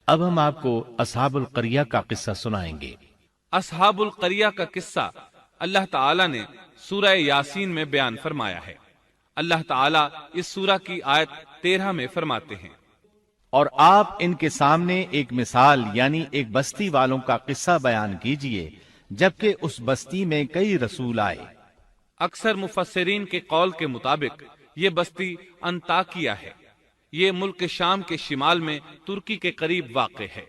اب ہم آپ کو اصحاب القریہ کا قصہ سنائیں گے۔ اصحاب القریہ کا قصہ اللہ تعالی نے سورہ یاسین میں بیان فرمایا ہے۔ اللہ تعالی اس سورہ کی آیت 13 میں فرماتے ہیں، اور آپ ان کے سامنے ایک مثال یعنی ایک بستی والوں کا قصہ بیان کیجئے جبکہ اس بستی میں کئی رسول آئے۔ اکثر مفسرین کے قول کے مطابق یہ بستی انطاکیہ ہے۔ یہ ملک شام کے شمال میں ترکی کے قریب واقع ہے۔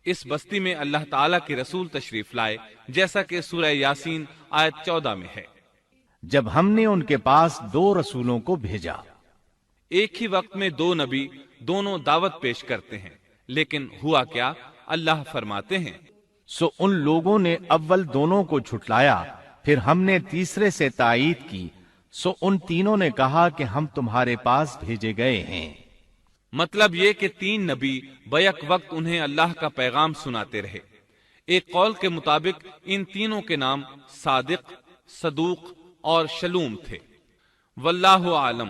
اس بستی میں اللہ تعالیٰ کے رسول تشریف لائے، جیسا کہ سورہ یاسین آیت 14 میں ہے۔ جب ہم نے ان کے پاس 2 رسولوں کو بھیجا۔ ایک ہی وقت میں 2 نبی دونوں دعوت پیش کرتے ہیں، لیکن ہوا کیا؟ اللہ فرماتے ہیں، سو ان لوگوں نے اول دونوں کو جھٹلایا، پھر ہم نے تیسرے سے تائید کی، سو ان تینوں نے کہا کہ ہم تمہارے پاس بھیجے گئے ہیں۔ مطلب یہ کہ 3 نبی بیک وقت انہیں اللہ کا پیغام سناتے رہے۔ ایک قول کے مطابق ان تینوں کے نام صادق، صدوق اور شلوم تھے۔ واللہ عالم۔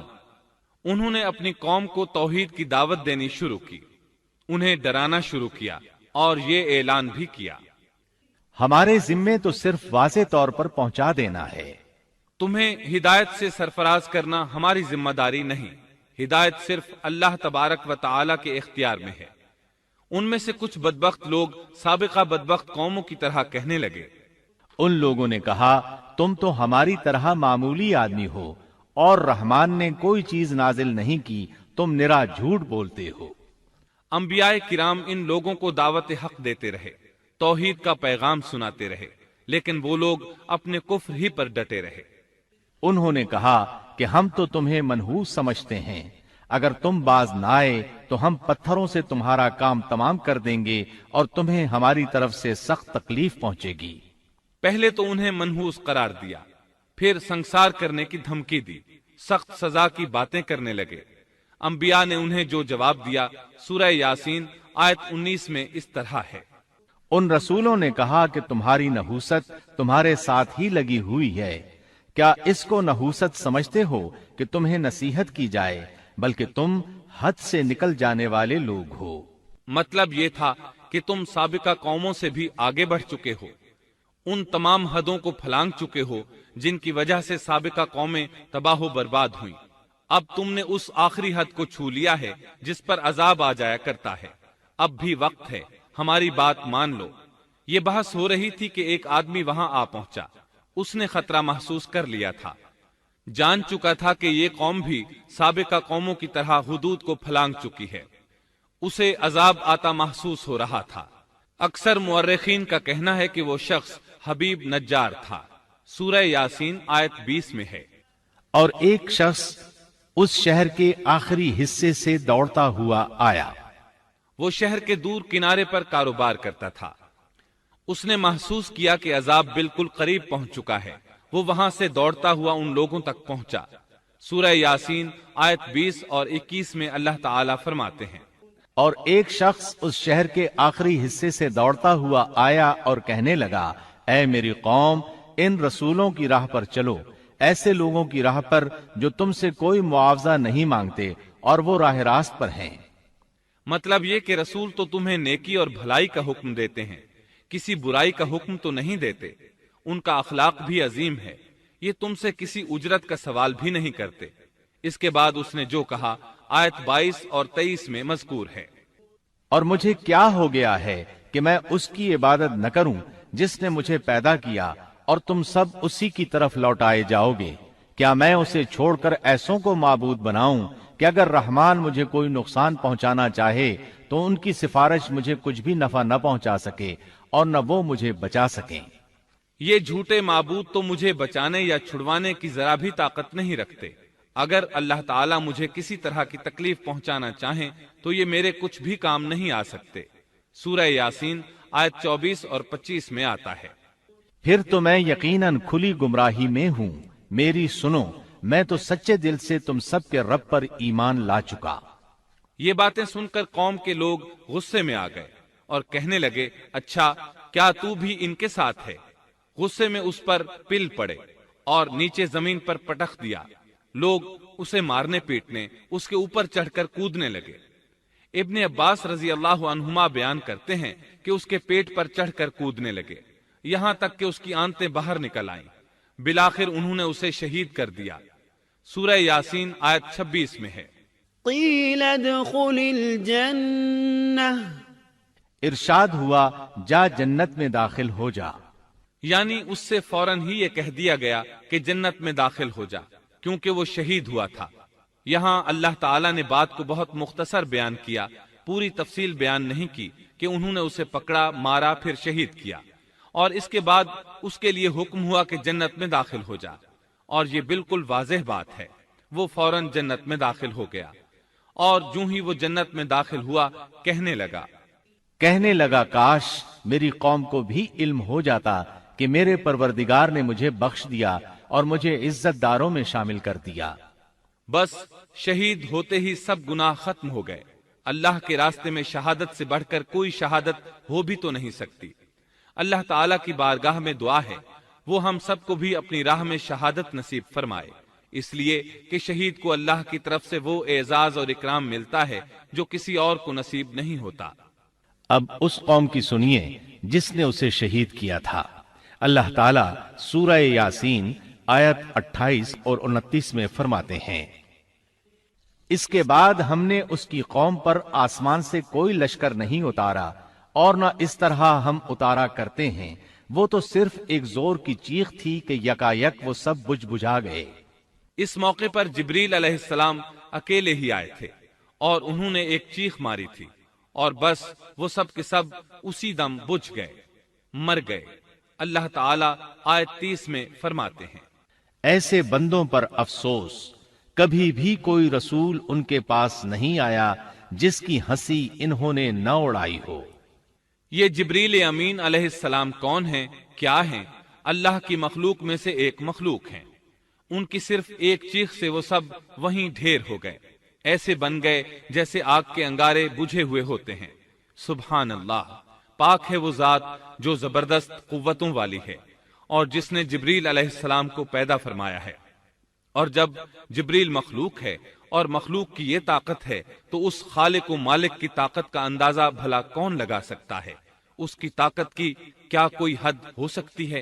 انہوں نے اپنی قوم کو توحید کی دعوت دینی شروع کی، انہیں ڈرانا شروع کیا اور یہ اعلان بھی کیا، ہمارے ذمے تو صرف واضح طور پر پہنچا دینا ہے۔ تمہیں ہدایت سے سرفراز کرنا ہماری ذمہ داری نہیں، ہدایت صرف اللہ تبارک و تعالی کے اختیار میں ہے۔ ان میں سے کچھ بدبخت لوگ سابقہ بدبخت قوموں کی طرح کہنے لگے، ان لوگوں نے کہا تم تو ہماری طرح معمولی آدمی ہو اور رحمان نے کوئی چیز نازل نہیں کی، تم نرا جھوٹ بولتے ہو۔ انبیاء کرام ان لوگوں کو دعوت حق دیتے رہے، توحید کا پیغام سناتے رہے، لیکن وہ لوگ اپنے کفر ہی پر ڈٹے رہے۔ انہوں نے کہا کہ ہم تو تمہیں منحوس سمجھتے ہیں، اگر تم باز نہ آئے تو ہم پتھروں سے تمہارا کام تمام کر دیں گے اور تمہیں ہماری طرف سے سخت تکلیف پہنچے گی۔ پہلے تو انہیں منحوس قرار دیا، پھر سنسار کرنے کی دھمکی دی، سخت سزا کی باتیں کرنے لگے۔ انبیاء نے انہیں جو جواب دیا سورہ یاسین آیت 19 میں اس طرح ہے، ان رسولوں نے کہا کہ تمہاری نحوست تمہارے ساتھ ہی لگی ہوئی ہے، کیا اس کو نحوست سمجھتے ہو کہ تمہیں نصیحت کی جائے، بلکہ تم حد سے نکل جانے والے لوگ ہو۔ مطلب یہ تھا کہ تم سابقہ قوموں سے بھی آگے بڑھ چکے ہو، ان تمام حدوں کو پھلانگ چکے ہو جن کی وجہ سے سابقہ قومیں تباہ و برباد ہوئیں۔ اب تم نے اس آخری حد کو چھو لیا ہے جس پر عذاب آ جایا کرتا ہے۔ اب بھی وقت ہے، ہماری بات مان لو۔ یہ بحث ہو رہی تھی کہ ایک آدمی وہاں آ پہنچا۔ اس نے خطرہ محسوس کر لیا تھا، جان چکا تھا کہ یہ قوم بھی سابقہ قوموں کی طرح حدود کو پھلانگ چکی ہے۔ اسے عذاب آتا محسوس ہو رہا تھا۔ اکثر مورخین کا کہنا ہے کہ وہ شخص حبیب نجار تھا۔ سورہ یاسین آیت 20 میں ہے، اور ایک شخص اس شہر کے آخری حصے سے دوڑتا ہوا آیا۔ وہ شہر کے دور کنارے پر کاروبار کرتا تھا۔ اس نے محسوس کیا کہ عذاب بالکل قریب پہنچ چکا ہے۔ وہ وہاں سے دوڑتا ہوا ان لوگوں تک پہنچا۔ سورہ یاسین آیت 20 اور 21 میں اللہ تعالیٰ فرماتے ہیں، اور ایک شخص اس شہر کے آخری حصے سے دوڑتا ہوا آیا اور کہنے لگا، اے میری قوم، ان رسولوں کی راہ پر چلو، ایسے لوگوں کی راہ پر جو تم سے کوئی معاوضہ نہیں مانگتے اور وہ راہ راست پر ہیں۔ مطلب یہ کہ رسول تو تمہیں نیکی اور بھلائی کا حکم دیتے ہیں، کسی برائی کا حکم تو نہیں دیتے۔ ان کا اخلاق بھی عظیم ہے، یہ تم سے کسی اجرت کا سوال بھی نہیں کرتے۔ اس کے بعد اس نے جو کہا آیت 22 اور 23 میں مذکور ہے، اور مجھے کیا ہو گیا ہے کہ میں اس کی عبادت نہ کروں جس نے مجھے پیدا کیا، اور تم سب اسی کی طرف لوٹائے جاؤ گے۔ کیا میں اسے چھوڑ کر ایسوں کو معبود بناؤں کہ اگر رحمان مجھے کوئی نقصان پہنچانا چاہے تو ان کی سفارش مجھے کچھ بھی نفع نہ پہنچا سکے اور نہ وہ مجھے بچا سکیں۔ یہ جھوٹے معبود تو مجھے بچانے یا چھڑوانے کی ذرا بھی طاقت نہیں رکھتے۔ اگر اللہ تعالیٰ مجھے کسی طرح کی تکلیف پہنچانا چاہیں تو یہ میرے کچھ بھی کام نہیں آ سکتے۔ سورہ یاسین آیت 24 اور 25 میں آتا ہے، پھر تو میں یقیناً کھلی گمراہی میں ہوں، میری سنو، میں تو سچے دل سے تم سب کے رب پر ایمان لا چکا۔ یہ باتیں سن کر قوم کے لوگ غصے میں آ گئے اور کہنے لگے، اچھا کیا تو بھی ان کے ساتھ ہے؟ غصے میں اس پر پل پڑے اور نیچے زمین پر پٹخ دیا۔ لوگ اسے مارنے پیٹنے، اس کے اوپر چڑھ کر کودنے لگے۔ ابن عباس رضی اللہ عنہما بیان کرتے ہیں کہ اس کے پیٹ پر چڑھ کر کودنے لگے، یہاں تک کہ اس کی آنتیں باہر نکل آئیں۔ بالآخر انہوں نے اسے شہید کر دیا۔ سورہ یاسین آیت 26 میں ہے۔ قیل ادخل الجنہ، ارشاد ہوا جا جنت میں داخل ہو جا، یعنی اس سے فوراً ہی یہ کہہ دیا گیا کہ جنت میں داخل ہو جا، کیونکہ وہ شہید ہوا تھا۔ یہاں اللہ تعالیٰ نے بات کو بہت مختصر بیان کیا، پوری تفصیل بیان نہیں کی کہ انہوں نے اسے پکڑا، مارا، پھر شہید کیا، اور اس کے بعد اس کے لیے حکم ہوا کہ جنت میں داخل ہو جا، اور یہ بالکل واضح بات ہے۔ وہ فوراً جنت میں داخل ہو گیا، اور جو ہی وہ جنت میں داخل ہوا کہنے لگا کاش میری قوم کو بھی علم ہو جاتا کہ میرے پروردگار نے مجھے بخش دیا اور مجھے عزت داروں میں شامل کر دیا۔ بس شہید ہوتے ہی سب گناہ ختم ہو گئے۔ اللہ کے راستے میں شہادت سے بڑھ کر کوئی شہادت ہو بھی تو نہیں سکتی۔ اللہ تعالیٰ کی بارگاہ میں دعا ہے وہ ہم سب کو بھی اپنی راہ میں شہادت نصیب فرمائے، اس لیے کہ شہید کو اللہ کی طرف سے وہ اعزاز اور اکرام ملتا ہے جو کسی اور کو نصیب نہیں ہوتا۔ اب اس قوم کی سنیے جس نے اسے شہید کیا تھا۔ اللہ تعالیٰ سورہ یاسین آیت 28 اور 29 میں فرماتے ہیں، اس کے بعد ہم نے اس کی قوم پر آسمان سے کوئی لشکر نہیں اتارا اور نہ اس طرح ہم اتارا کرتے ہیں، وہ تو صرف ایک زور کی چیخ تھی کہ یکایک وہ سب بجھ بجھا گئے۔ اس موقع پر جبریل علیہ السلام اکیلے ہی آئے تھے اور انہوں نے ایک چیخ ماری تھی، اور بس وہ سب کے سب اسی دم بجھ گئے، مر گئے۔ اللہ تعالیٰ آیت 30 میں فرماتے ہیں، ایسے بندوں پر افسوس، کبھی بھی کوئی رسول ان کے پاس نہیں آیا جس کی ہنسی انہوں نے نہ اڑائی ہو۔ یہ جبریل امین علیہ السلام کون ہیں، کیا ہیں؟ اللہ کی مخلوق میں سے ایک مخلوق ہیں۔ ان کی صرف ایک چیخ سے وہ سب وہیں ڈھیر ہو گئے، ایسے بن گئے جیسے آگ کے انگارے بجھے ہوئے ہوتے ہیں۔ سبحان اللہ، پاک ہے وہ ذات جو زبردست قوتوں والی ہے اور جس نے جبریل علیہ السلام کو پیدا فرمایا ہے۔ اور جب جبریل مخلوق ہے اور مخلوق کی یہ طاقت ہے تو اس خالق و مالک کی طاقت کا اندازہ بھلا کون لگا سکتا ہے؟ اس کی طاقت کی کیا کوئی حد ہو سکتی ہے؟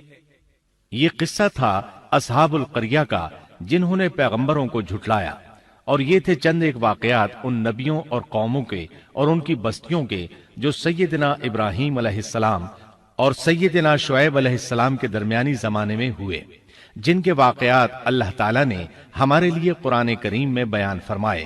یہ قصہ تھا اصحاب القریہ کا جنہوں نے پیغمبروں کو جھٹلایا، اور یہ تھے چند ایک واقعات ان نبیوں اور قوموں کے اور ان کی بستیوں کے جو سیدنا ابراہیم علیہ السلام اور سیدنا شعیب علیہ السلام کے درمیانی زمانے میں ہوئے، جن کے واقعات اللہ تعالیٰ نے ہمارے لیے قرآن کریم میں بیان فرمائے۔